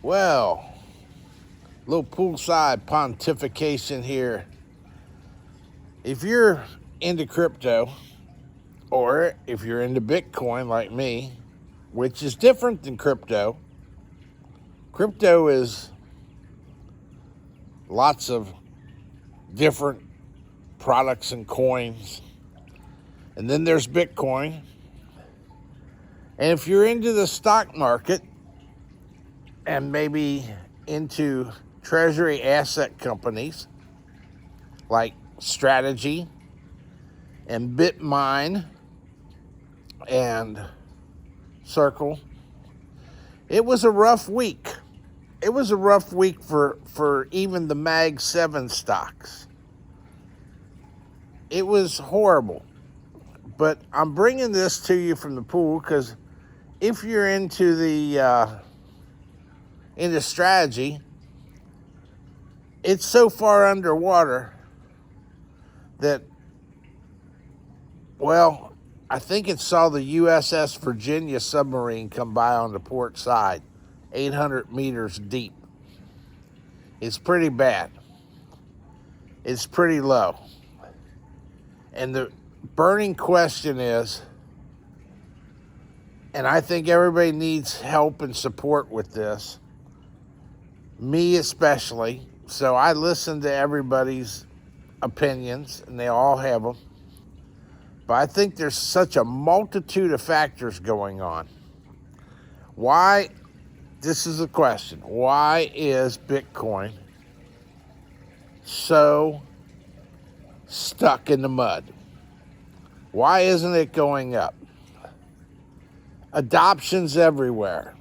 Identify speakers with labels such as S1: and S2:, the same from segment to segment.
S1: Well, little poolside pontification here. If you're into crypto, or if you're into Bitcoin like me, which is different than crypto, crypto is lots of different products and coins. And then there's Bitcoin. And if you're into the stock market and maybe into treasury asset companies like Strategy and Bitmine and Circle, it was a rough week. It was a rough week for even the Mag 7 stocks. It was horrible. But I'm bringing this to you from the pool because if you're into the into strategy, it's so far underwater that, well, I think it saw the USS Virginia submarine come by on the port side, 800 meters deep. It's pretty bad. It's pretty low. And the burning question is, and I think everybody needs help and support with this, me especially, so I listen to everybody's opinions, and they all have them, but I think there's such a multitude of factors going on. Why, this is the question, why is Bitcoin so stuck in the mud? Why isn't it going up? Adoption's everywhere.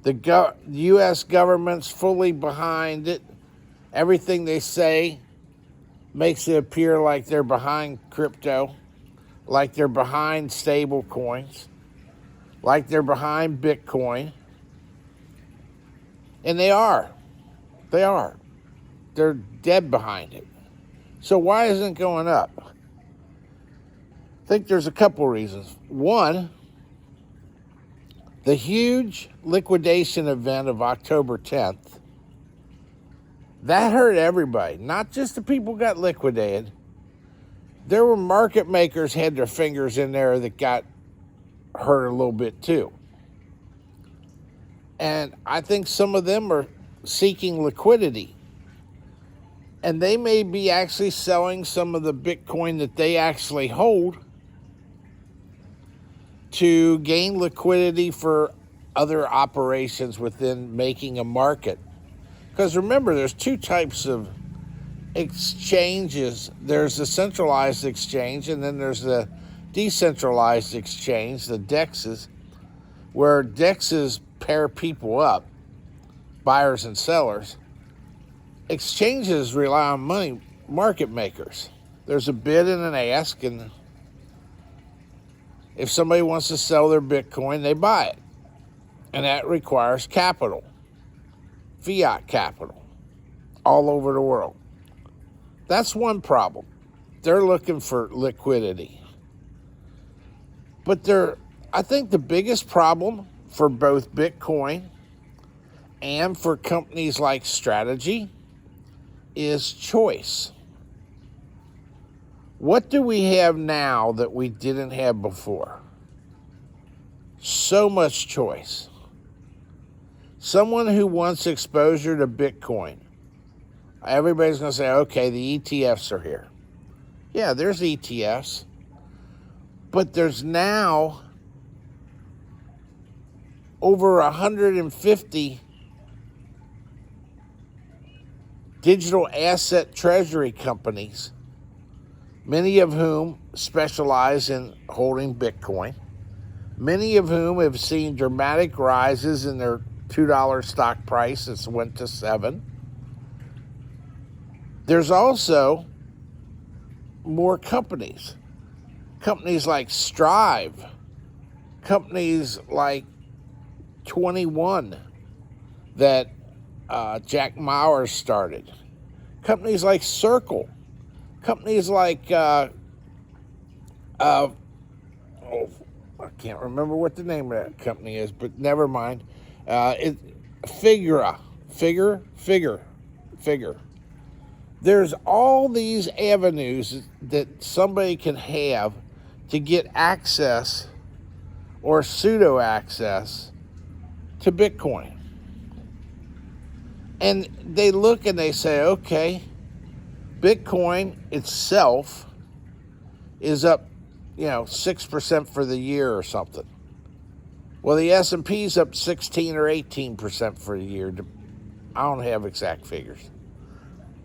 S1: The U.S. government's fully behind it. Everything they say makes it appear like they're behind crypto, like they're behind stable coins, like they're behind Bitcoin. And they are. They are. They're dead behind it. So why isn't it going up? I think there's a couple reasons. One, the huge liquidation event of October 10th, that hurt everybody, not just the people who got liquidated. There were market makers had their fingers in there that got hurt a little bit too. And I think some of them are seeking liquidity. And they may be actually selling some of the Bitcoin that they actually hold to gain liquidity for other operations within making a market. Because remember, there's two types of exchanges. There's the centralized exchange, and then there's the decentralized exchange, the DEXs, where DEXs pair people up, buyers and sellers. Exchanges rely on money market makers. There's a bid and an ask, and if somebody wants to sell their Bitcoin, they buy it. And that requires capital, fiat capital, all over the world. That's one problem. They're looking for liquidity. But I think the biggest problem for both Bitcoin and for companies like Strategy is choice. What do we have now that we didn't have before? So much choice. Someone who wants exposure to Bitcoin, everybody's going to say, okay, the ETFs are here. Yeah, there's ETFs. But there's now over 150 digital asset treasury companies, many of whom specialize in holding Bitcoin, many of whom have seen dramatic rises in their $2 stock price. It's went to $7. There's also more companies like Strive, companies like 21 that Jack Maurer started, companies like Circle, companies like I can't remember what the name of that company is, but never mind. figure. There's all these avenues that somebody can have to get access or pseudo access to Bitcoin. And they look and they say, okay, Bitcoin itself is up, 6% for the year or something. Well, the S&P's up 16 or 18% for the year. I don't have exact figures,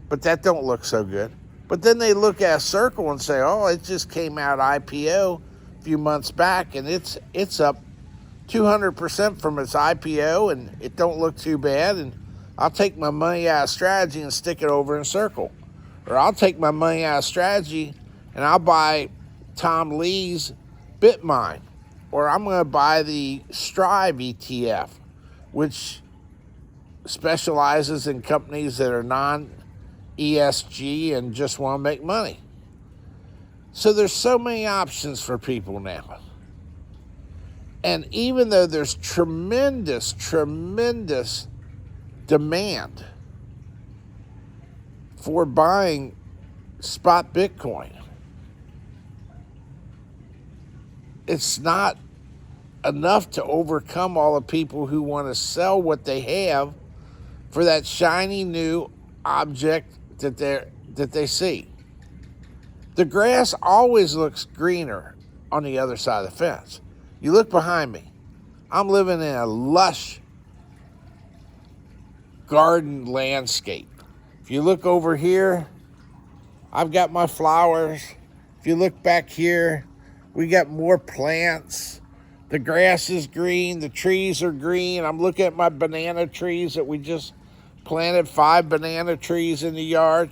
S1: but that don't look so good. But then they look at Circle and say, oh, it just came out IPO a few months back, and it's up 200% from its IPO, and it don't look too bad. And I'll take my money out of Strategy and stick it over in Circle. Or I'll take my money out of Strategy and I'll buy Tom Lee's BitMine. Or I'm going to buy the Strive ETF, which specializes in companies that are non-ESG and just want to make money. So there's so many options for people now. And even though there's tremendous demand for buying spot Bitcoin, it's not enough to overcome all the people who want to sell what they have for that shiny new object that they see. The grass always looks greener on the other side of the fence. You look behind me. I'm living in a lush garden landscape. If you look over here, I've got my flowers. If you look back here, we got more plants. The grass is green. The trees are green. I'm looking at my banana trees that we just planted 5 banana trees in the yard.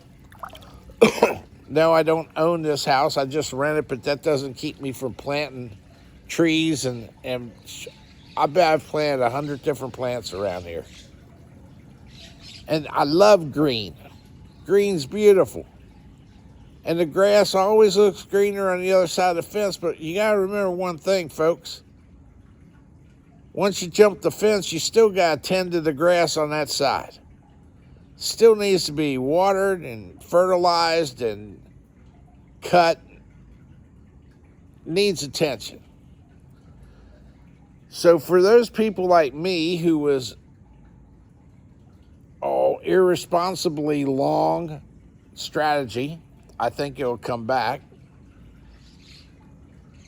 S1: No, I don't own this house. I just rent it, but that doesn't keep me from planting trees. And I bet I've planted 100 different plants around here. And I love green. Green's beautiful. And the grass always looks greener on the other side of the fence, but you got to remember one thing, folks. Once you jump the fence, you still got to tend to the grass on that side. Still needs to be watered and fertilized and cut. Needs attention. So for those people like me who was irresponsibly long Strategy, I think it'll come back.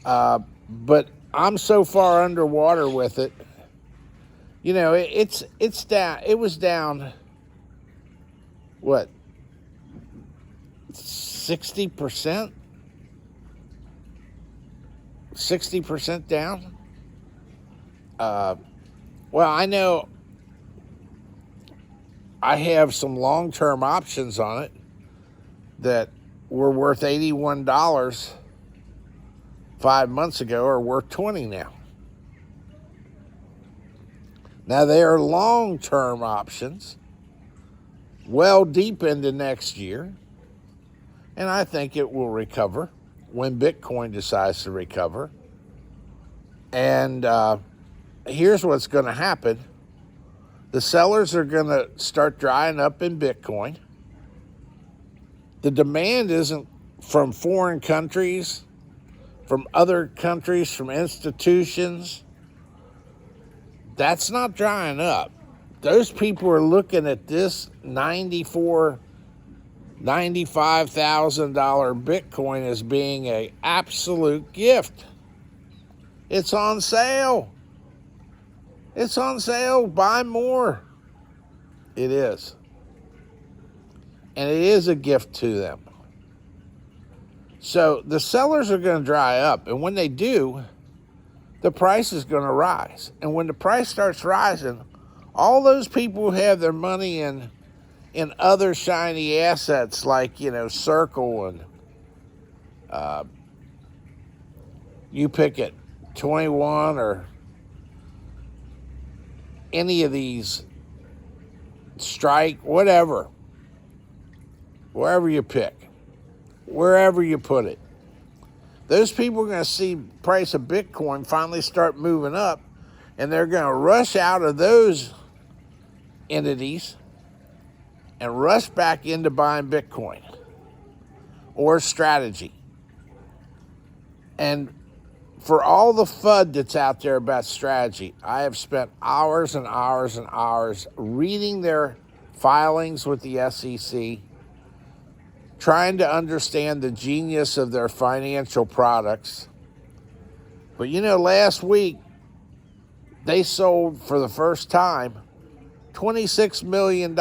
S1: But I'm so far underwater with it. It's down. It was down. What? 60%? 60% down? Well, I know I have some long-term options on it that were worth $81 5 months ago, are worth $20 now. Now, they are long-term options, well deep into next year, and I think it will recover when Bitcoin decides to recover. And here's what's going to happen. The sellers are going to start drying up in Bitcoin. The demand isn't from foreign countries, from other countries, from institutions. That's not drying up. Those people are looking at this $94,000, $95,000 Bitcoin as being an absolute gift. It's on sale. It's on sale. Buy more. It is. And it is a gift to them. So the sellers are going to dry up. And when they do, the price is going to rise. And when the price starts rising, all those people who have their money in other shiny assets like, Circle and you pick it, 21 or any of these, Strike, whatever, wherever you pick, wherever you put it, those people are going to see price of Bitcoin finally start moving up, and they're going to rush out of those entities and rush back into buying Bitcoin or strategy. And for all the FUD that's out there about strategy, I have spent hours and hours and hours reading their filings with the SEC, trying to understand the genius of their financial products. But last week, they sold for the first time $26 million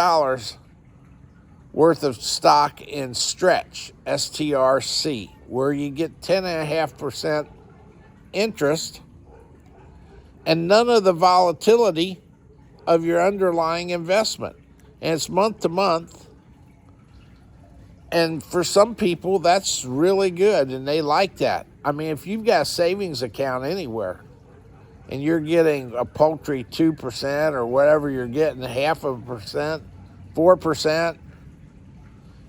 S1: worth of stock in Stretch, STRC, where you get 10.5% interest and none of the volatility of your underlying investment. And it's month to month. And for some people, that's really good, and they like that. I mean, if you've got a savings account anywhere and you're getting a paltry 2% or whatever you're getting, 0.5%, 4%,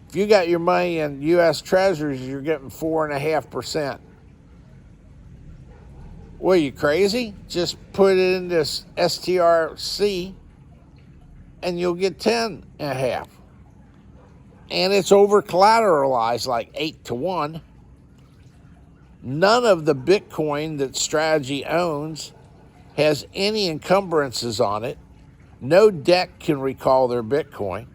S1: if you got your money in U.S. Treasuries, you're getting 4.5%. What, are you crazy? Just put it in this STRC and you'll get 10.5%. And it's over collateralized like 8-1. None of the Bitcoin that Strategy owns has any encumbrances on it. No debt can recall their Bitcoin.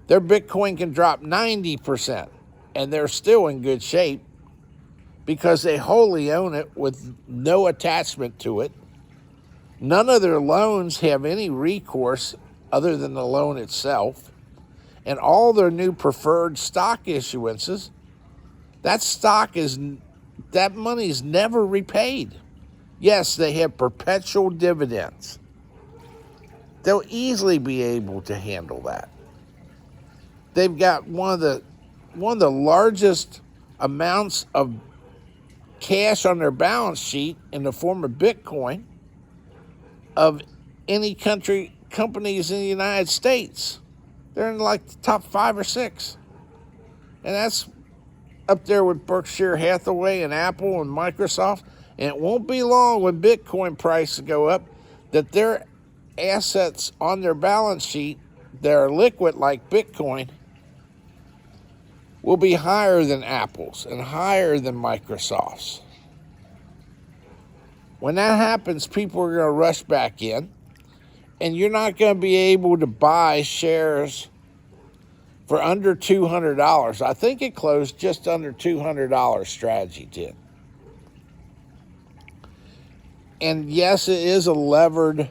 S1: Their Bitcoin can drop 90% and they're still in good shape because they wholly own it with no attachment to it. None of their loans have any recourse other than the loan itself. And all their new preferred stock issuances, that money is never repaid. Yes, they have perpetual dividends. They'll easily be able to handle that. They've got one of the largest amounts of cash on their balance sheet in the form of Bitcoin of any companies in the United States. They're in like the top 5 or 6. And that's up there with Berkshire Hathaway and Apple and Microsoft. And it won't be long when Bitcoin prices go up that their assets on their balance sheet that are liquid like Bitcoin will be higher than Apple's and higher than Microsoft's. When that happens, people are going to rush back in. And you're not going to be able to buy shares for under $200. I think it closed just under $200, Strategy did. And yes, it is a levered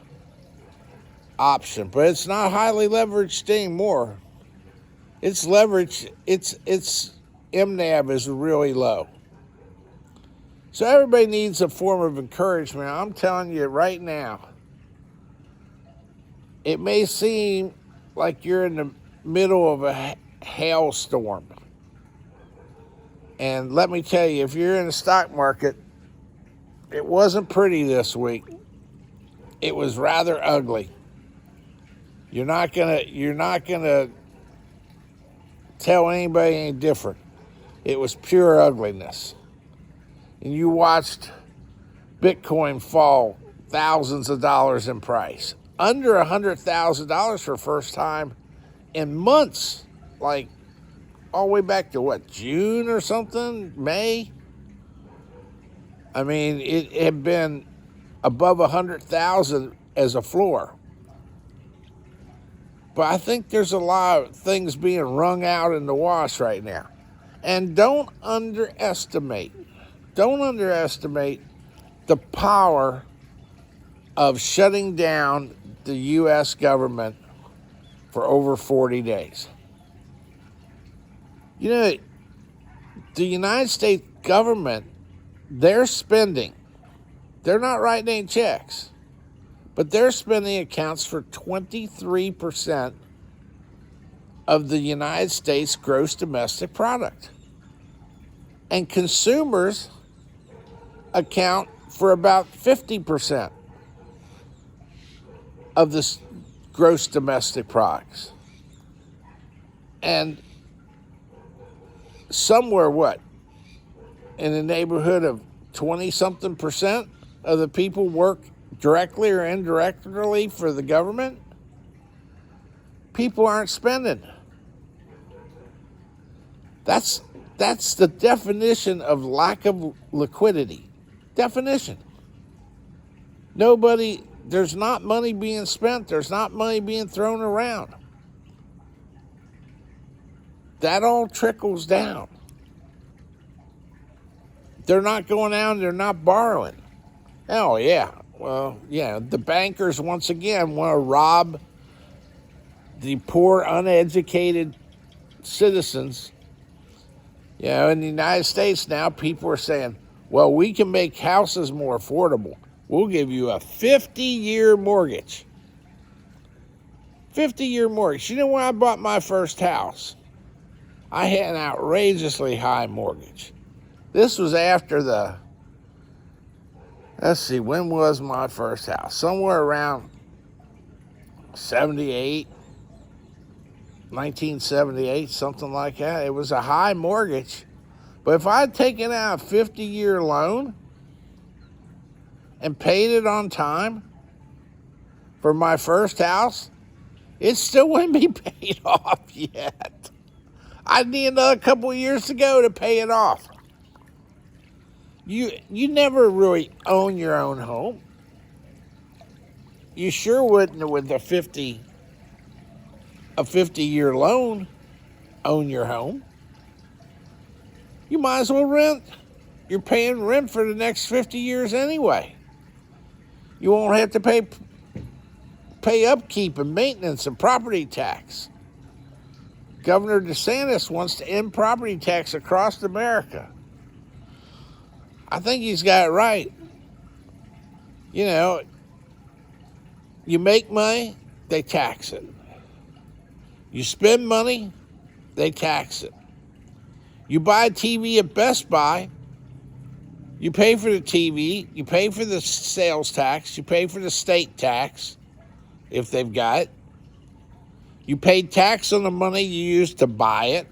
S1: option, but it's not highly leveraged anymore. It's leveraged, its MNAV is really low. So everybody needs a form of encouragement. I'm telling you right now, it may seem like you're in the middle of a hailstorm. And let me tell you, if you're in the stock market, it wasn't pretty this week. It was rather ugly. You're not gonna tell anybody any different. It was pure ugliness. And you watched Bitcoin fall thousands of dollars in price. Under $100,000 for the first time in months, like all the way back to what, June or something, May? I mean, it had been above 100,000 as a floor. But I think there's a lot of things being wrung out in the wash right now. And don't underestimate the power of shutting down the U.S. government for over 40 days. You know, the United States government, they're spending. They're not writing any checks, but their spending accounts for 23% of the United States gross domestic product. And consumers account for about 50% of this gross domestic products. And somewhere, in the neighborhood of 20-something% of the people work directly or indirectly for the government. people aren't spending. That's the definition of lack of liquidity. Definition. There's not money being spent. There's not money being thrown around. That all trickles down. They're not going out and they're not borrowing. Oh, yeah. Well, yeah, the bankers, once again, want to rob the poor, uneducated citizens. You know, in the United States now, people are saying, well, we can make houses more affordable. We'll give you a 50-year mortgage. 50-year mortgage. You know, when I bought my first house, I had an outrageously high mortgage. This was after let's see, when was my first house? Somewhere around 1978, something like that. It was a high mortgage. But if I had taken out a 50-year loan and paid it on time for my first house, it still wouldn't be paid off yet. I'd need another couple of years to go to pay it off. You never really own your own home. You sure wouldn't with a 50-year loan own your home. You might as well rent. You're paying rent for the next 50 years anyway. You won't have to pay upkeep and maintenance and property tax. Governor DeSantis wants to end property tax across America. I think he's got it right. You know, you make money, they tax it. You spend money, they tax it. You buy a TV at Best Buy, you pay for the TV, you pay for the sales tax, you pay for the state tax, if they've got it. You pay tax on the money you used to buy it.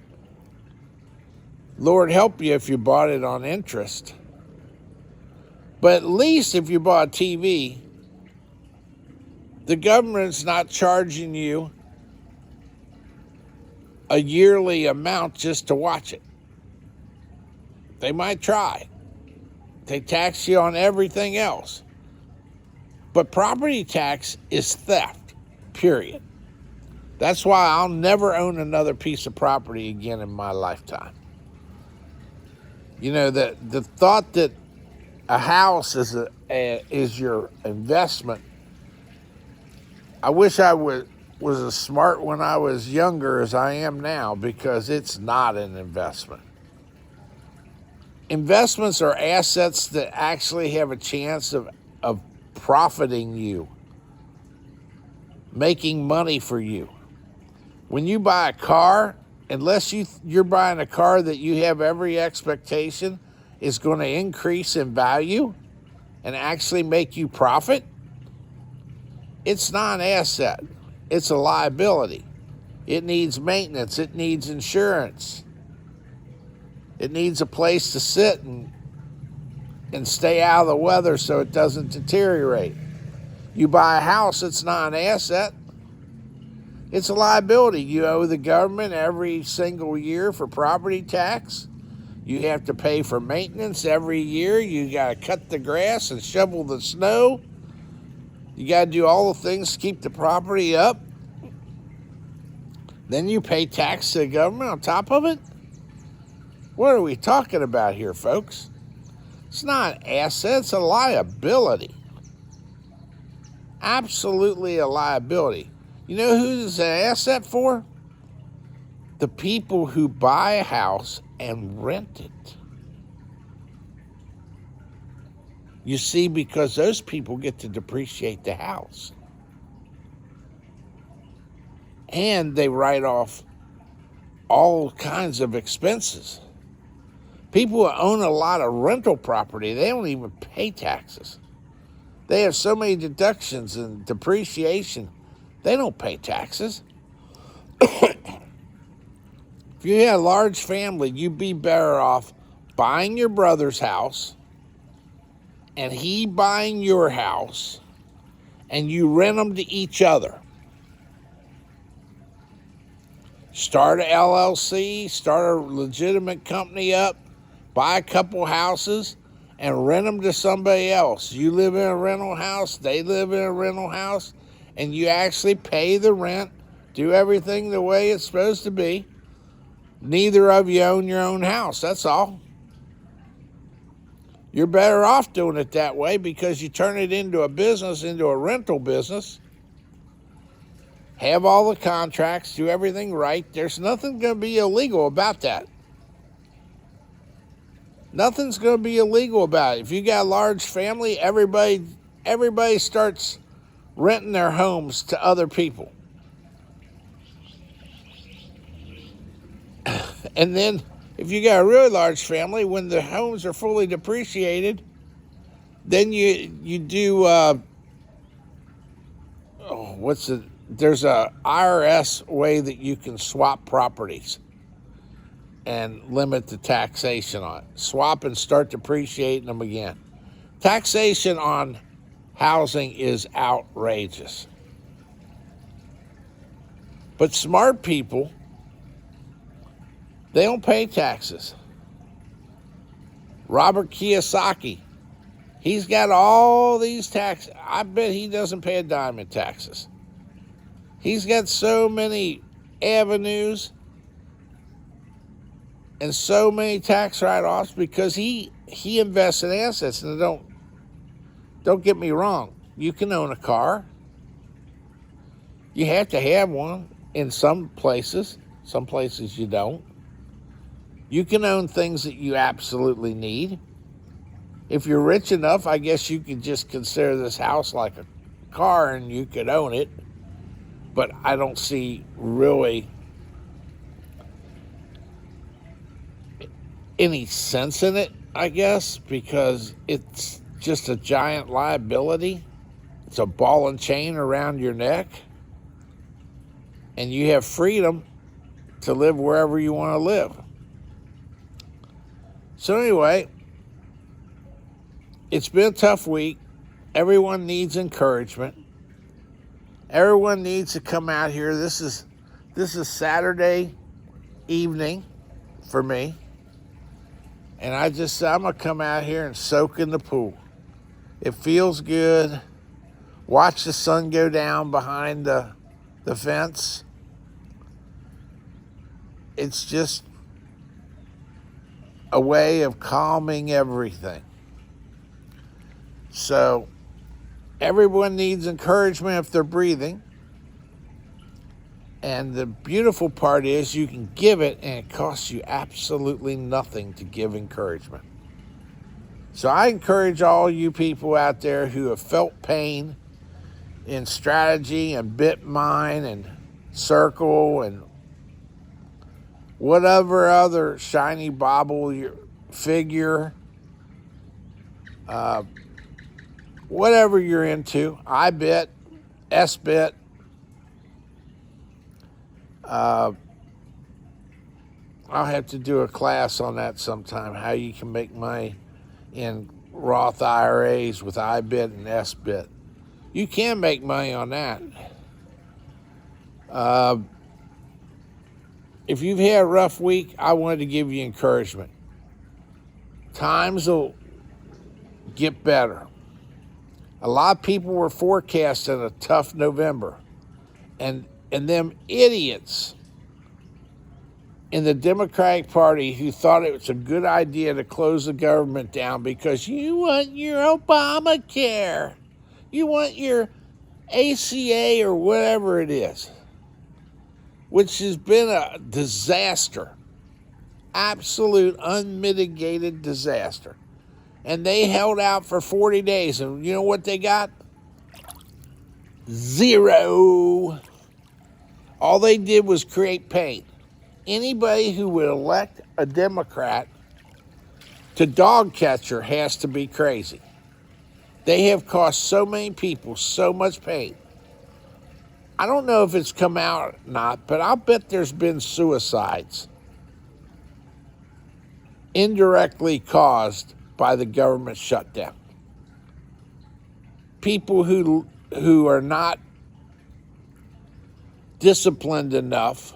S1: Lord help you if you bought it on interest. But at least if you bought a TV, the government's not charging you a yearly amount just to watch it. They might try. They tax you on everything else. But property tax is theft, period. That's why I'll never own another piece of property again in my lifetime. You know, the thought that a house is your investment. I wish I was as smart when I was younger as I am now, because it's not an investment. Investments are assets that actually have a chance of profiting you, making money for you. When you buy a car, unless you're buying a car that you have every expectation is going to increase in value and actually make you profit, it's not an asset. It's a liability. It needs maintenance. It needs insurance. It needs a place to sit and stay out of the weather so it doesn't deteriorate. You buy a house, it's not an asset. It's a liability. You owe the government every single year for property tax. You have to pay for maintenance every year. You got to cut the grass and shovel the snow. You got to do all the things to keep the property up. Then you pay tax to the government on top of it. What are we talking about here, folks? It's not an asset, it's a liability. Absolutely a liability. You know who's an asset for? The people who buy a house and rent it. You see, because those people get to depreciate the house. And they write off all kinds of expenses. People who own a lot of rental property, they don't even pay taxes. They have so many deductions and depreciation, they don't pay taxes. If you had a large family, you'd be better off buying your brother's house and he buying your house, and you rent them to each other. Start an LLC, start a legitimate company up, buy a couple houses, and rent them to somebody else. You live in a rental house, they live in a rental house, and you actually pay the rent, do everything the way it's supposed to be. Neither of you own your own house, that's all. You're better off doing it that way because you turn it into a business, into a rental business. Have all the contracts, do everything right. There's nothing going to be illegal about that. Nothing's going to be illegal about it. If you got a large family, everybody starts renting their homes to other people. And then if you got a really large family, when the homes are fully depreciated, then you do, there's a IRS way that you can swap properties and limit the taxation on it. Swap and start depreciating them again. Taxation on housing is outrageous. But smart people, they don't pay taxes. Robert Kiyosaki, he's got all these taxes. I bet he doesn't pay a dime in taxes. He's got so many avenues and so many tax write-offs because he invests in assets. And don't get me wrong, you can own a car. You have to have one in some places you don't. You can own things that you absolutely need. If you're rich enough, I guess you could just consider this house like a car and you could own it. But I don't see really any sense in it, I guess, because it's just a giant liability. It's a ball and chain around your neck. And you have freedom to live wherever you want to live. So anyway, it's been a tough week. Everyone needs encouragement. Everyone needs to come out here. This is Saturday evening for me. And I'm going to come out here and soak in the pool. It feels good. Watch the sun go down behind the fence. It's just a way of calming everything. So everyone needs encouragement if they're breathing. And the beautiful part is you can give it and it costs you absolutely nothing to give encouragement. So I encourage all you people out there who have felt pain in strategy and Bitmine and Circle and whatever other shiny bauble figure, whatever you're into, iBit, SBit, I'll have to do a class on that sometime, how you can make money in Roth IRAs with iBit and SBit. You can make money on that. If you've had a rough week, I wanted to give you encouragement. Times will get better. A lot of people were forecasting a tough November. And them idiots in the Democratic Party who thought it was a good idea to close the government down because you want your Obamacare. You want your ACA or whatever it is, which has been a disaster, absolute unmitigated disaster. And they held out for 40 days, and you know what they got? Zero. All they did was create pain. Anybody who would elect a Democrat to dog catcher has to be crazy. They have caused so many people so much pain. I don't know if it's come out or not, but I'll bet there's been suicides indirectly caused by the government shutdown. People who are not disciplined enough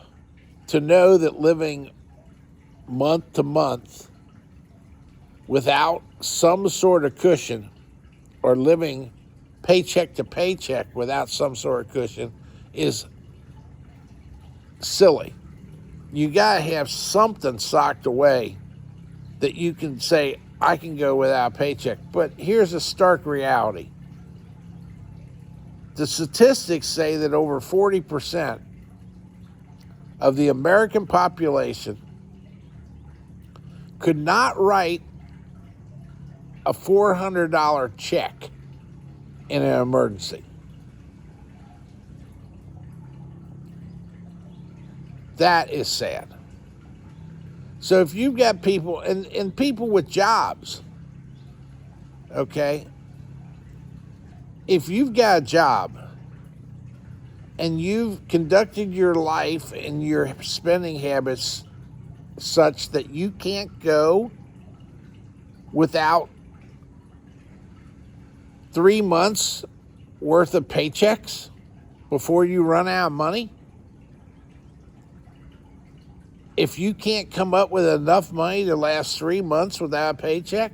S1: to know that living month to month without some sort of cushion, or living paycheck to paycheck without some sort of cushion, is silly. You got to have something socked away that you can say, I can go without a paycheck. But here's a stark reality. The statistics say that over 40% of the American population could not write a $400 check in an emergency. That is sad. So if you've got people, and people with jobs, okay, if you've got a job and you've conducted your life and your spending habits such that you can't go without 3 months worth of paychecks before you run out of money, if you can't come up with enough money to last 3 months without a paycheck,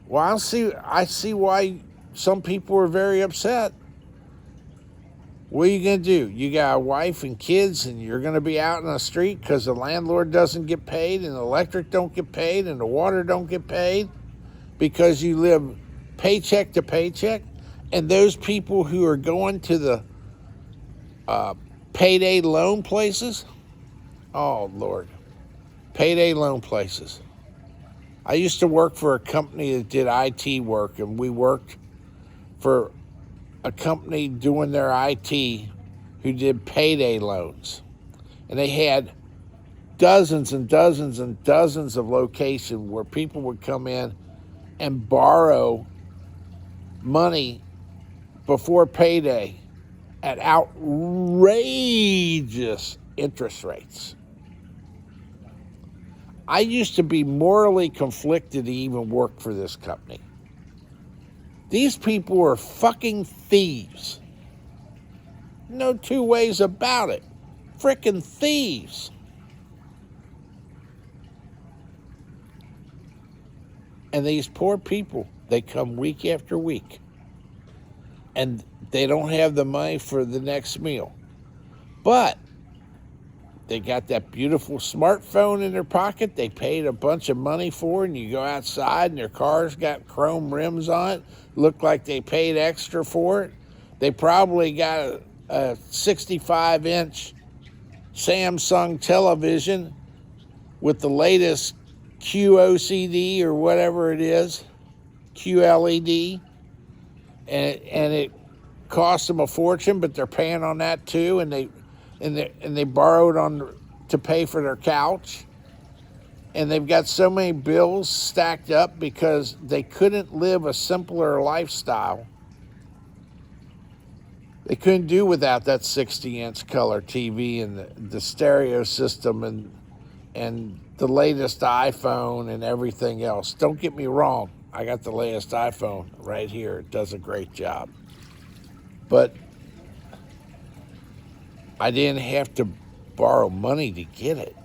S1: well, I see why some people are very upset. What are you going to do? You got a wife and kids, and you're going to be out in the street because the landlord doesn't get paid, and the electric don't get paid, and the water don't get paid, because you live paycheck to paycheck. And those people who are going to the payday loan places, oh Lord, payday loan places. I used to work for a company that did IT work, and we worked for a company doing their IT who did payday loans. And they had dozens and dozens and dozens of locations where people would come in and borrow money before payday at outrageous interest rates. I used to be morally conflicted to even work for this company. These people are fucking thieves. No two ways about it. Frickin' thieves. And these poor people, they come week after week, and they don't have the money for the next meal. But they got that beautiful smartphone in their pocket they paid a bunch of money for, and you go outside and their car's got chrome rims on it, look like they paid extra for it. They probably got a 65-inch Samsung television with the latest QOCD or whatever it is, QLED, and it costs them a fortune, but they're paying on that too, and they borrowed to pay for their couch, and they've got so many bills stacked up because they couldn't live a simpler lifestyle. They couldn't do without that 60-inch color TV and the stereo system and the latest iPhone and everything else. Don't get me wrong, I got the latest iPhone right here. It does a great job. But I didn't have to borrow money to get it.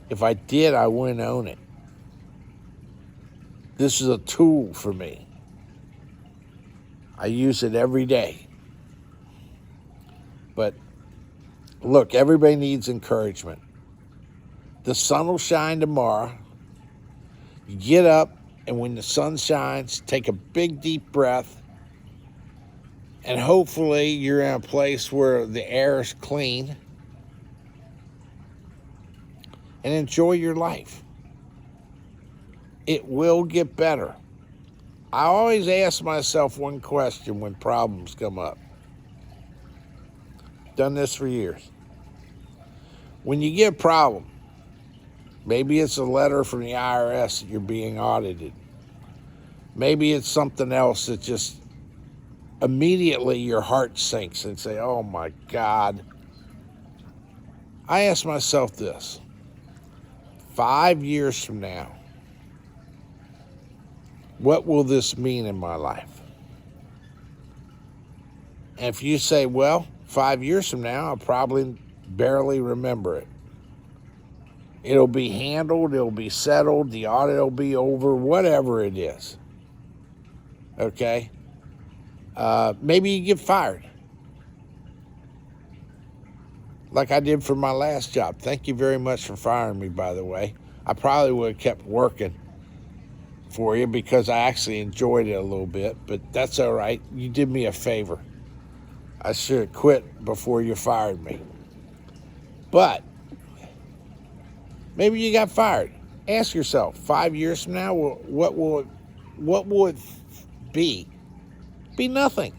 S1: If I did, I wouldn't own it. This is a tool for me. I use it every day. But look, everybody needs encouragement. The sun will shine tomorrow. You get up, and when the sun shines, take a big deep breath, and hopefully you're in a place where the air is clean, and enjoy your life. It will get better. I always ask myself one question when problems come up. Done this for years. When you get a problem, maybe it's a letter from the IRS that you're being audited. Maybe it's something else that just immediately your heart sinks and say, oh my God. I ask myself this: 5 years from now, what will this mean in my life? And if you say, well, 5 years from now, I'll probably barely remember it. It'll be handled, it'll be settled, the audit will be over, whatever it is. Okay? Maybe you get fired. Like I did for my last job. Thank you very much for firing me, by the way. I probably would have kept working for you because I actually enjoyed it a little bit, but that's all right. You did me a favor. I should have quit before you fired me. But maybe you got fired. Ask yourself, 5 years from now, what will it be? Be nothing.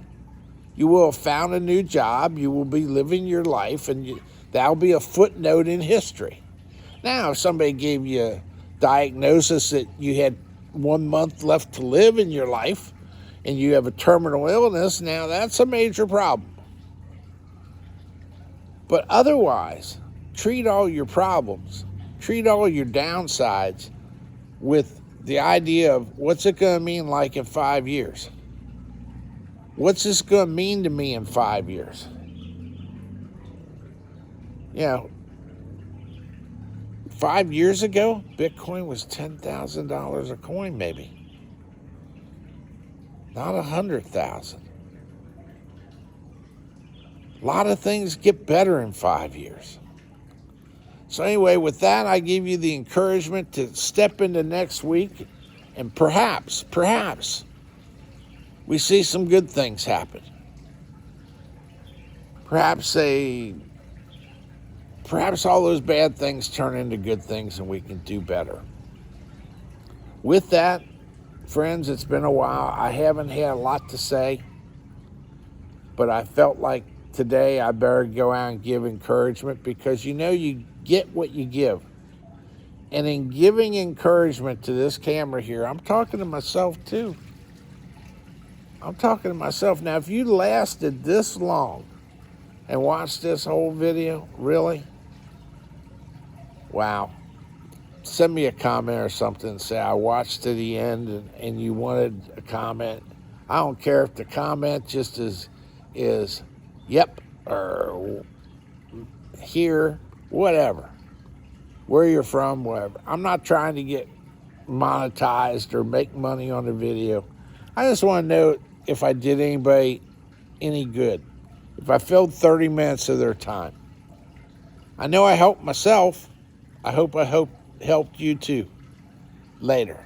S1: You will have found a new job. You will be living your life, and that'll be a footnote in history. Now, if somebody gave you a diagnosis that you had 1 month left to live in your life, and you have a terminal illness, now that's a major problem. But otherwise, treat all your problems, treat all your downsides with the idea of what's it going to mean like in 5 years? What's this going to mean to me in 5 years? You know, 5 years ago, Bitcoin was $10,000 a coin, maybe. Not 100,000. A lot of things get better in 5 years. So anyway, with that, I give you the encouragement to step into next week, and perhaps, we see some good things happen. Perhaps all those bad things turn into good things and we can do better. With that, friends, it's been a while. I haven't had a lot to say, but I felt like today I better go out and give encouragement because you get what you give. And in giving encouragement to this camera here, I'm talking to myself too. I'm talking to myself. Now, if you lasted this long and watched this whole video, really? Wow. Send me a comment or something and say I watched to the end and you wanted a comment. I don't care if the comment just is yep, or here, whatever. Where you're from, whatever. I'm not trying to get monetized or make money on the video. I just want to know if I did anybody any good. If I filled 30 minutes of their time. I know I helped myself. I hope helped you too. Later.